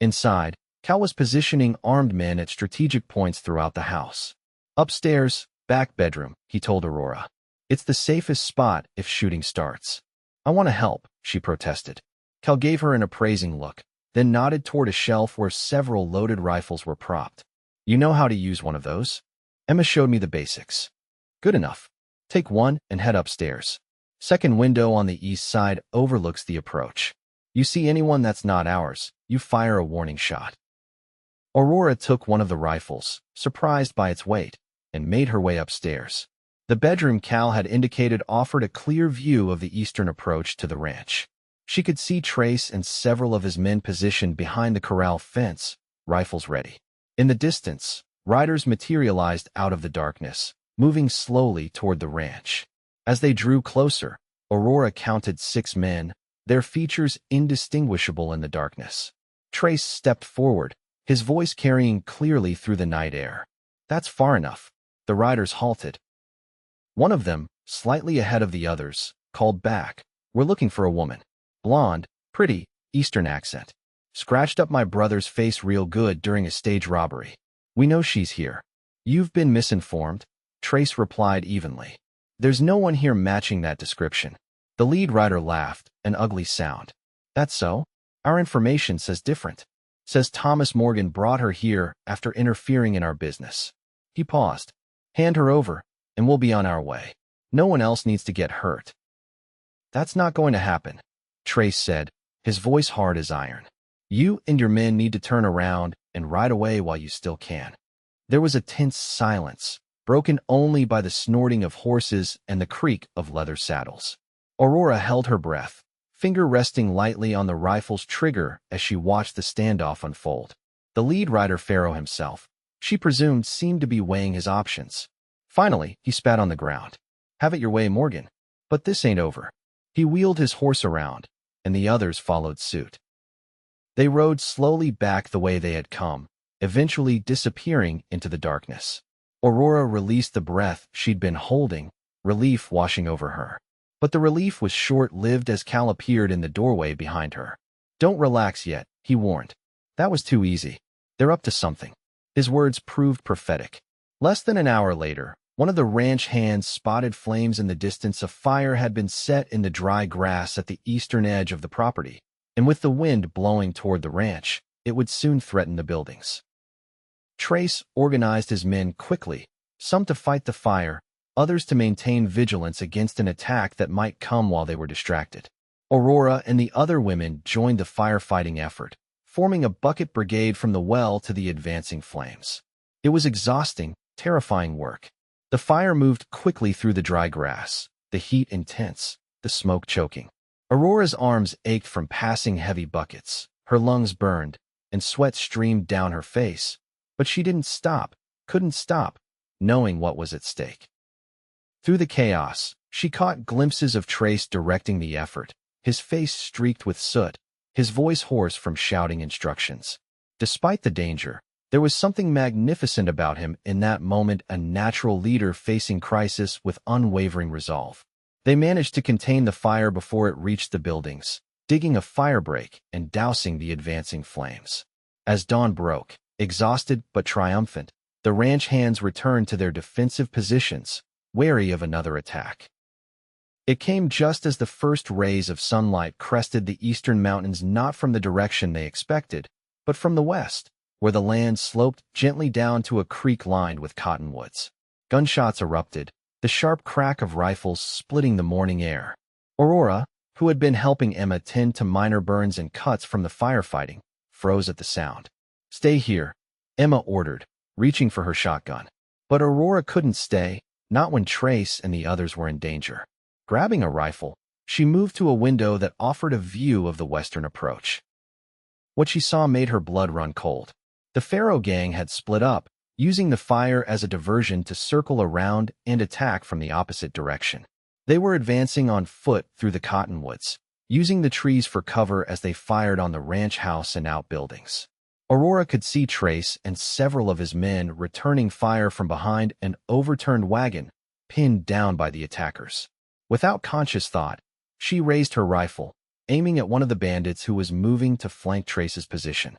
Inside, Cal was positioning armed men at strategic points throughout the house. Upstairs, back bedroom, he told Aurora. It's the safest spot if shooting starts. I want to help, she protested. Cal gave her an appraising look, then nodded toward a shelf where several loaded rifles were propped. You know how to use one of those? Emma showed me the basics. Good enough. Take one and head upstairs. Second window on the east side overlooks the approach. You see anyone that's not ours, you fire a warning shot. Aurora took one of the rifles, surprised by its weight, and made her way upstairs. The bedroom Cal had indicated offered a clear view of the eastern approach to the ranch. She could see Trace and several of his men positioned behind the corral fence, rifles ready. In the distance, riders materialized out of the darkness, moving slowly toward the ranch. As they drew closer, Aurora counted 6 men, their features indistinguishable in the darkness. Trace stepped forward, his voice carrying clearly through the night air. That's far enough. The riders halted. One of them, slightly ahead of the others, called back. We're looking for a woman. Blonde, pretty, Eastern accent. Scratched up my brother's face real good during a stage robbery. We know she's here. You've been misinformed, Trace replied evenly. There's no one here matching that description. The lead rider laughed, an ugly sound. That's so? Our information says different. Says Thomas Morgan brought her here after interfering in our business. He paused. Hand her over, and we'll be on our way. No one else needs to get hurt. That's not going to happen, Trace said, his voice hard as iron. You and your men need to turn around and ride away while you still can. There was a tense silence, broken only by the snorting of horses and the creak of leather saddles. Aurora held her breath, finger resting lightly on the rifle's trigger as she watched the standoff unfold. The lead rider, Pharaoh himself, she presumed, seemed to be weighing his options. Finally, he spat on the ground. Have it your way, Morgan. But this ain't over. He wheeled his horse around, and the others followed suit. They rode slowly back the way they had come, eventually disappearing into the darkness. Aurora released the breath she'd been holding, relief washing over her. But the relief was short-lived as Cal appeared in the doorway behind her. Don't relax yet, he warned. That was too easy. They're up to something. His words proved prophetic. Less than an hour later, one of the ranch hands spotted flames in the distance. A fire had been set in the dry grass at the eastern edge of the property, and with the wind blowing toward the ranch, it would soon threaten the buildings. Trace organized his men quickly, some to fight the fire, others to maintain vigilance against an attack that might come while they were distracted. Aurora and the other women joined the firefighting effort, forming a bucket brigade from the well to the advancing flames. It was exhausting, terrifying work. The fire moved quickly through the dry grass, the heat intense, the smoke choking. Aurora's arms ached from passing heavy buckets, her lungs burned, and sweat streamed down her face, but she didn't stop, couldn't stop, knowing what was at stake. Through the chaos, she caught glimpses of Trace directing the effort, his face streaked with soot, his voice hoarse from shouting instructions. Despite the danger, there was something magnificent about him in that moment, a natural leader facing crisis with unwavering resolve. They managed to contain the fire before it reached the buildings, digging a firebreak and dousing the advancing flames. As dawn broke, exhausted but triumphant, the ranch hands returned to their defensive positions, wary of another attack. It came just as the first rays of sunlight crested the eastern mountains, not from the direction they expected, but from the west, where the land sloped gently down to a creek lined with cottonwoods. Gunshots erupted, the sharp crack of rifles splitting the morning air. Aurora, who had been helping Emma tend to minor burns and cuts from the firefighting, froze at the sound. "Stay here," Emma ordered, reaching for her shotgun. But Aurora couldn't stay, not when Trace and the others were in danger. Grabbing a rifle, she moved to a window that offered a view of the western approach. What she saw made her blood run cold. The Pharaoh gang had split up, using the fire as a diversion to circle around and attack from the opposite direction. They were advancing on foot through the cottonwoods, using the trees for cover as they fired on the ranch house and outbuildings. Aurora could see Trace and several of his men returning fire from behind an overturned wagon, pinned down by the attackers. Without conscious thought, she raised her rifle, aiming at one of the bandits who was moving to flank Trace's position.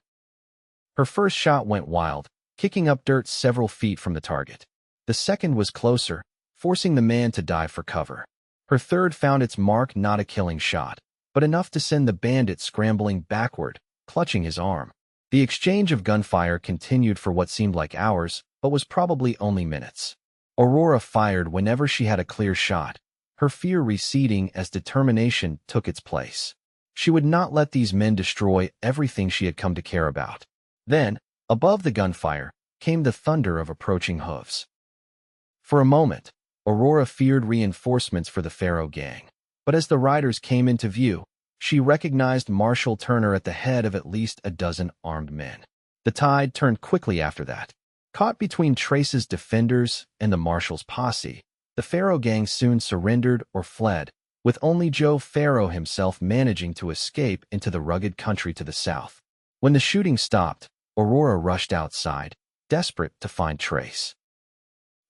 Her first shot went wild, kicking up dirt several feet from the target. The second was closer, forcing the man to dive for cover. Her third found its mark, not a killing shot, but enough to send the bandit scrambling backward, clutching his arm. The exchange of gunfire continued for what seemed like hours, but was probably only minutes. Aurora fired whenever she had a clear shot, her fear receding as determination took its place. She would not let these men destroy everything she had come to care about. Then, above the gunfire, came the thunder of approaching hooves. For a moment, Aurora feared reinforcements for the Pharaoh gang, but as the riders came into view, she recognized Marshal Turner at the head of at least a dozen armed men. The tide turned quickly after that. Caught between Trace's defenders and the Marshal's posse, the Pharaoh gang soon surrendered or fled, with only Joe Pharaoh himself managing to escape into the rugged country to the south. When the shooting stopped, Aurora rushed outside, desperate to find Trace.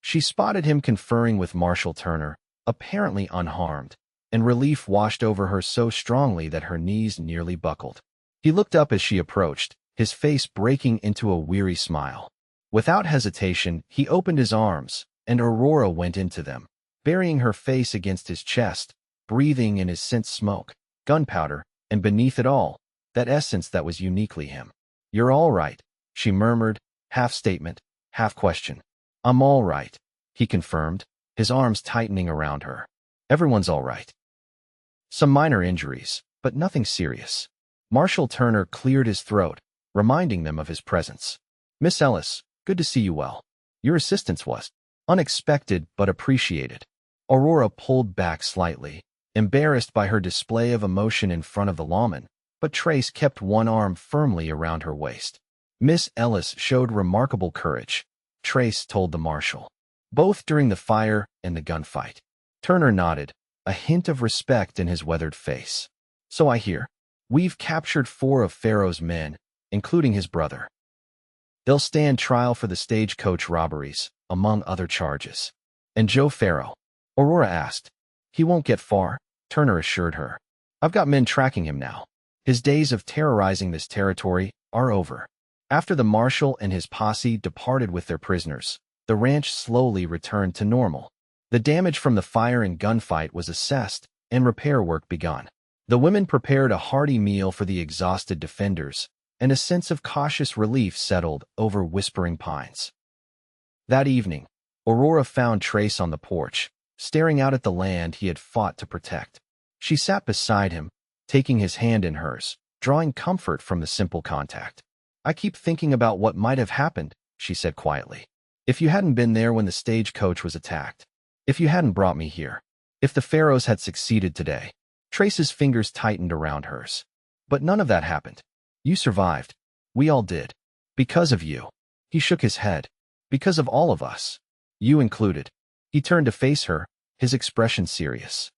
She spotted him conferring with Marshal Turner, apparently unharmed, and relief washed over her so strongly that her knees nearly buckled. He looked up as she approached, his face breaking into a weary smile. Without hesitation, he opened his arms, and Aurora went into them, burying her face against his chest, breathing in his scent smoke, gunpowder, and beneath it all, that essence that was uniquely him. "You're all right," she murmured, half statement, half question. "I'm all right," he confirmed, his arms tightening around her. "Everyone's all right. Some minor injuries, but nothing serious." Marshal Turner cleared his throat, reminding them of his presence. "Miss Ellis, good to see you well. Your assistance was unexpected but appreciated." Aurora pulled back slightly, embarrassed by her display of emotion in front of the lawman, but Trace kept one arm firmly around her waist. "Miss Ellis showed remarkable courage," Trace told the marshal, "both during the fire and the gunfight." Turner nodded, a hint of respect in his weathered face. "So I hear. We've captured 4 of Pharaoh's men, including his brother. They'll stand trial for the stagecoach robberies, among other charges." "And Joe Pharaoh?" Aurora asked. "He won't get far," Turner assured her. "I've got men tracking him now. His days of terrorizing this territory are over." After the marshal and his posse departed with their prisoners, the ranch slowly returned to normal. The damage from the fire and gunfight was assessed, and repair work begun. The women prepared a hearty meal for the exhausted defenders, and a sense of cautious relief settled over Whispering Pines. That evening, Aurora found Trace on the porch, staring out at the land he had fought to protect. She sat beside him, taking his hand in hers, drawing comfort from the simple contact. "I keep thinking about what might have happened," she said quietly. "If you hadn't been there when the stagecoach was attacked. If you hadn't brought me here. If the pharaohs had succeeded today." Trace's fingers tightened around hers. "But none of that happened. You survived. We all did. Because of you." He shook his head. "Because of all of us. You included." He turned to face her, his expression serious.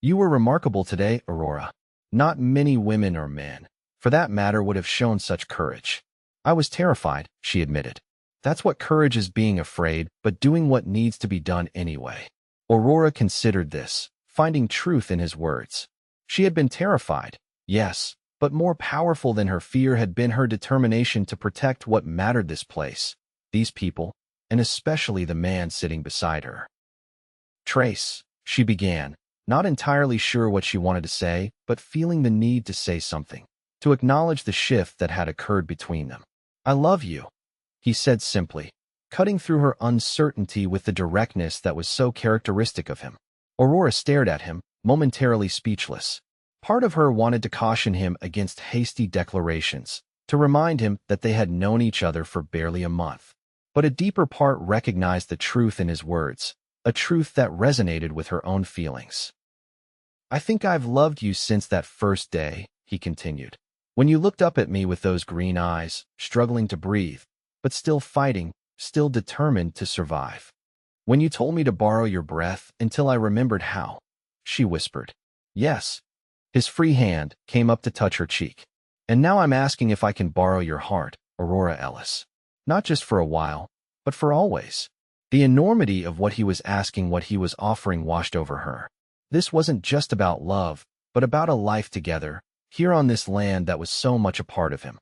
"You were remarkable today, Aurora. Not many women or men, for that matter, would have shown such courage." "I was terrified," she admitted. "That's what courage is, being afraid, but doing what needs to be done anyway." Aurora considered this, finding truth in his words. She had been terrified, yes, but more powerful than her fear had been her determination to protect what mattered: this place, these people, and especially the man sitting beside her. "Trace," she began, not entirely sure what she wanted to say, but feeling the need to say something, to acknowledge the shift that had occurred between them. "I love you," he said simply, cutting through her uncertainty with the directness that was so characteristic of him. Aurora stared at him, momentarily speechless. Part of her wanted to caution him against hasty declarations, to remind him that they had known each other for barely a month. But a deeper part recognized the truth in his words, a truth that resonated with her own feelings. "I think I've loved you since that first day," he continued. "When you looked up at me with those green eyes, struggling to breathe, but still fighting, still determined to survive. When you told me to borrow your breath until I remembered how." She whispered, "Yes." His free hand came up to touch her cheek. "And now I'm asking if I can borrow your heart, Aurora Ellis. Not just for a while, but for always." The enormity of what he was asking, what he was offering, washed over her. This wasn't just about love, but about a life together, here on this land that was so much a part of him.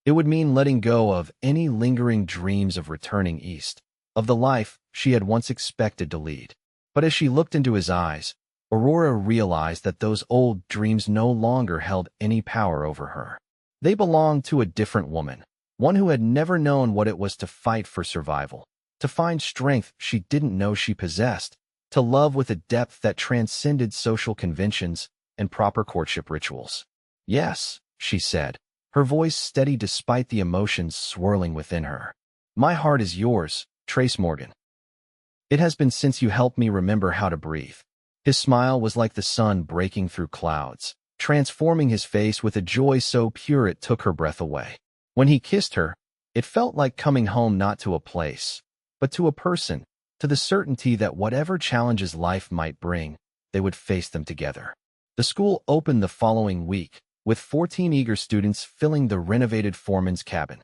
It would mean letting go of any lingering dreams of returning east, of the life she had once expected to lead. But as she looked into his eyes, Aurora realized that those old dreams no longer held any power over her. They belonged to a different woman, one who had never known what it was to fight for survival, to find strength she didn't know she possessed, to love with a depth that transcended social conventions and proper courtship rituals. "Yes," she said, her voice steady despite the emotions swirling within her. "My heart is yours, Trace Morgan. It has been since you helped me remember how to breathe." His smile was like the sun breaking through clouds, transforming his face with a joy so pure it took her breath away. When he kissed her, it felt like coming home, not to a place, but to a person, to the certainty that whatever challenges life might bring, they would face them together. The school opened the following week, with 14 eager students filling the renovated foreman's cabin.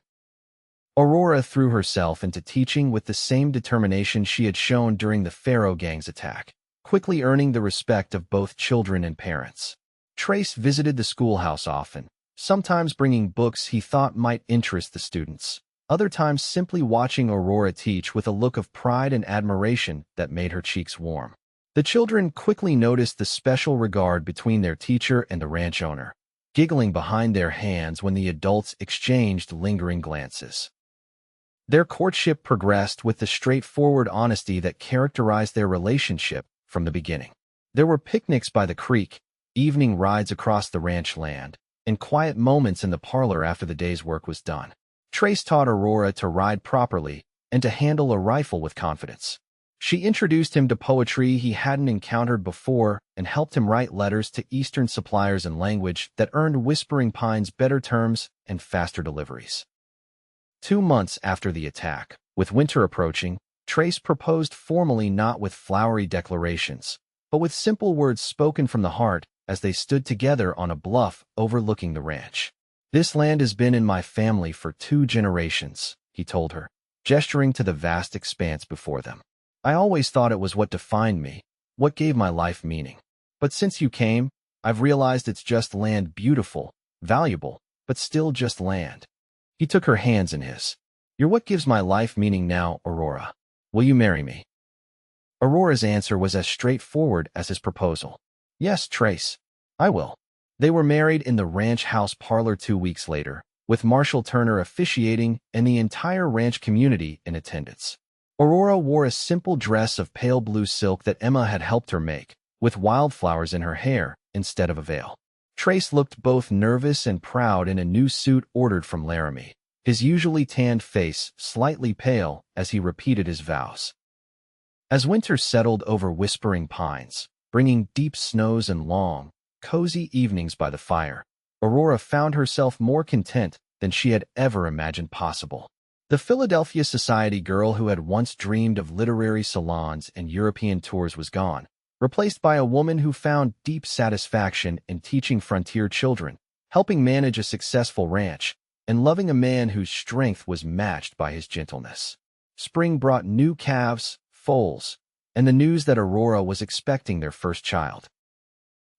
Aurora threw herself into teaching with the same determination she had shown during the Pharaoh gang's attack, quickly earning the respect of both children and parents. Trace visited the schoolhouse often, sometimes bringing books he thought might interest the students, other times simply watching Aurora teach with a look of pride and admiration that made her cheeks warm. The children quickly noticed the special regard between their teacher and the ranch owner, giggling behind their hands when the adults exchanged lingering glances. Their courtship progressed with the straightforward honesty that characterized their relationship from the beginning. There were picnics by the creek, evening rides across the ranch land, and quiet moments in the parlor after the day's work was done. Trace taught Aurora to ride properly and to handle a rifle with confidence. She introduced him to poetry he hadn't encountered before and helped him write letters to Eastern suppliers in language that earned Whispering Pines better terms and faster deliveries. 2 months after the attack, with winter approaching, Trace proposed formally, not with flowery declarations, but with simple words spoken from the heart as they stood together on a bluff overlooking the ranch. "This land has been in my family for 2 generations, he told her, gesturing to the vast expanse before them. "I always thought it was what defined me, what gave my life meaning. But since you came, I've realized it's just land, beautiful, valuable, but still just land." He took her hands in his. "You're what gives my life meaning now, Aurora. Will you marry me?" Aurora's answer was as straightforward as his proposal. "Yes, Trace, I will." They were married in the ranch house parlor 2 weeks later, with Marshall Turner officiating and the entire ranch community in attendance. Aurora wore a simple dress of pale blue silk that Emma had helped her make, with wildflowers in her hair instead of a veil. Trace looked both nervous and proud in a new suit ordered from Laramie, his usually tanned face slightly pale as he repeated his vows. As winter settled over Whispering Pines, bringing deep snows and long, cozy evenings by the fire, Aurora found herself more content than she had ever imagined possible. The Philadelphia society girl who had once dreamed of literary salons and European tours was gone, replaced by a woman who found deep satisfaction in teaching frontier children, helping manage a successful ranch, and loving a man whose strength was matched by his gentleness. Spring brought new calves, foals, and the news that Aurora was expecting their first child.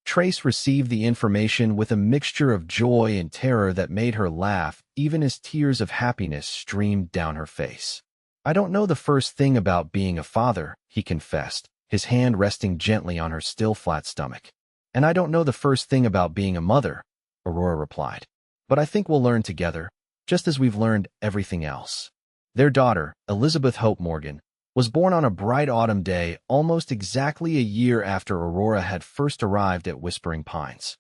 Trace received the information with a mixture of joy and terror that made her laugh even as tears of happiness streamed down her face. "I don't know the first thing about being a father," he confessed, his hand resting gently on her still flat stomach. "And I don't know the first thing about being a mother," Aurora replied. "But I think we'll learn together, just as we've learned everything else." Their daughter, Elizabeth Hope Morgan, was born on a bright autumn day almost exactly a year after Aurora had first arrived at Whispering Pines.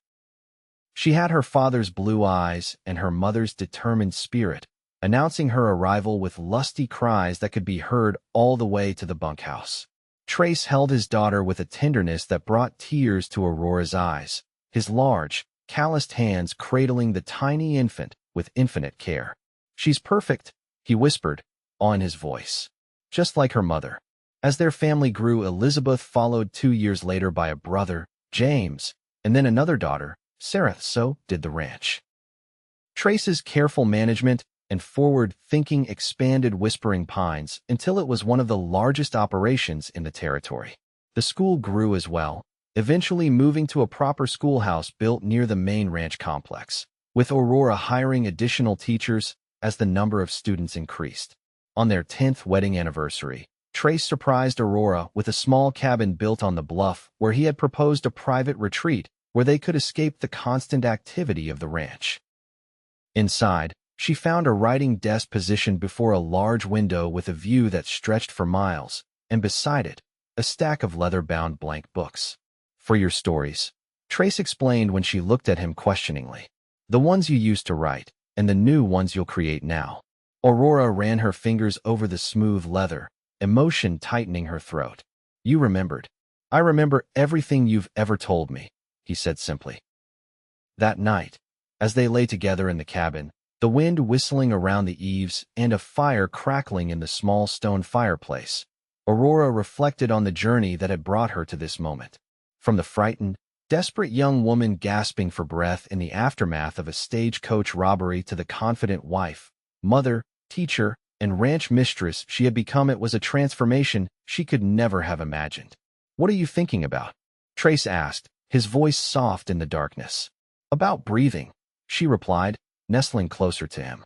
She had her father's blue eyes and her mother's determined spirit, announcing her arrival with lusty cries that could be heard all the way to the bunkhouse. Trace held his daughter with a tenderness that brought tears to Aurora's eyes, his large, calloused hands cradling the tiny infant with infinite care. "She's perfect," he whispered, awe in his voice. "Just like her mother." As their family grew, Elizabeth followed 2 years later by a brother, James, and then another daughter, Sarah. So did the ranch. Trace's careful management and forward thinking expanded Whispering Pines until it was one of the largest operations in the territory. The school grew as well, eventually moving to a proper schoolhouse built near the main ranch complex, with Aurora hiring additional teachers as the number of students increased. On their 10th wedding anniversary, Trace surprised Aurora with a small cabin built on the bluff where he had proposed a private retreat where they could escape the constant activity of the ranch. Inside, she found a writing desk positioned before a large window with a view that stretched for miles, and beside it, a stack of leather-bound blank books. "For your stories," Trace explained when she looked at him questioningly. "The ones you used to write, and the new ones you'll create now." Aurora ran her fingers over the smooth leather, emotion tightening her throat. "You remembered." "I remember everything you've ever told me," he said simply. That night, as they lay together in the cabin, the wind whistling around the eaves and a fire crackling in the small stone fireplace, Aurora reflected on the journey that had brought her to this moment. From the frightened, desperate young woman gasping for breath in the aftermath of a stagecoach robbery to the confident wife, mother, teacher, and ranch mistress she had become, it was a transformation she could never have imagined. "What are you thinking about?" Trace asked, his voice soft in the darkness. "About breathing," she replied, nestling closer to him.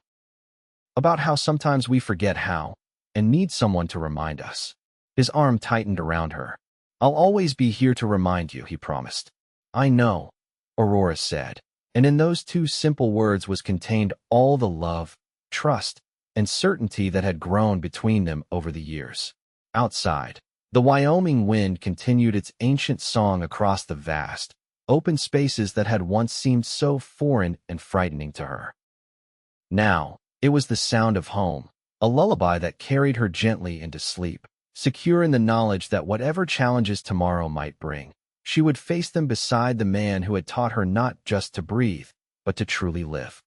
"About how sometimes we forget how, and need someone to remind us." His arm tightened around her. "I'll always be here to remind you," he promised. "I know," Aurora said, and in those two simple words was contained all the love, trust, and certainty that had grown between them over the years. Outside, the Wyoming wind continued its ancient song across the vast, open spaces that had once seemed so foreign and frightening to her. Now, it was the sound of home, a lullaby that carried her gently into sleep, secure in the knowledge that whatever challenges tomorrow might bring, she would face them beside the man who had taught her not just to breathe, but to truly live.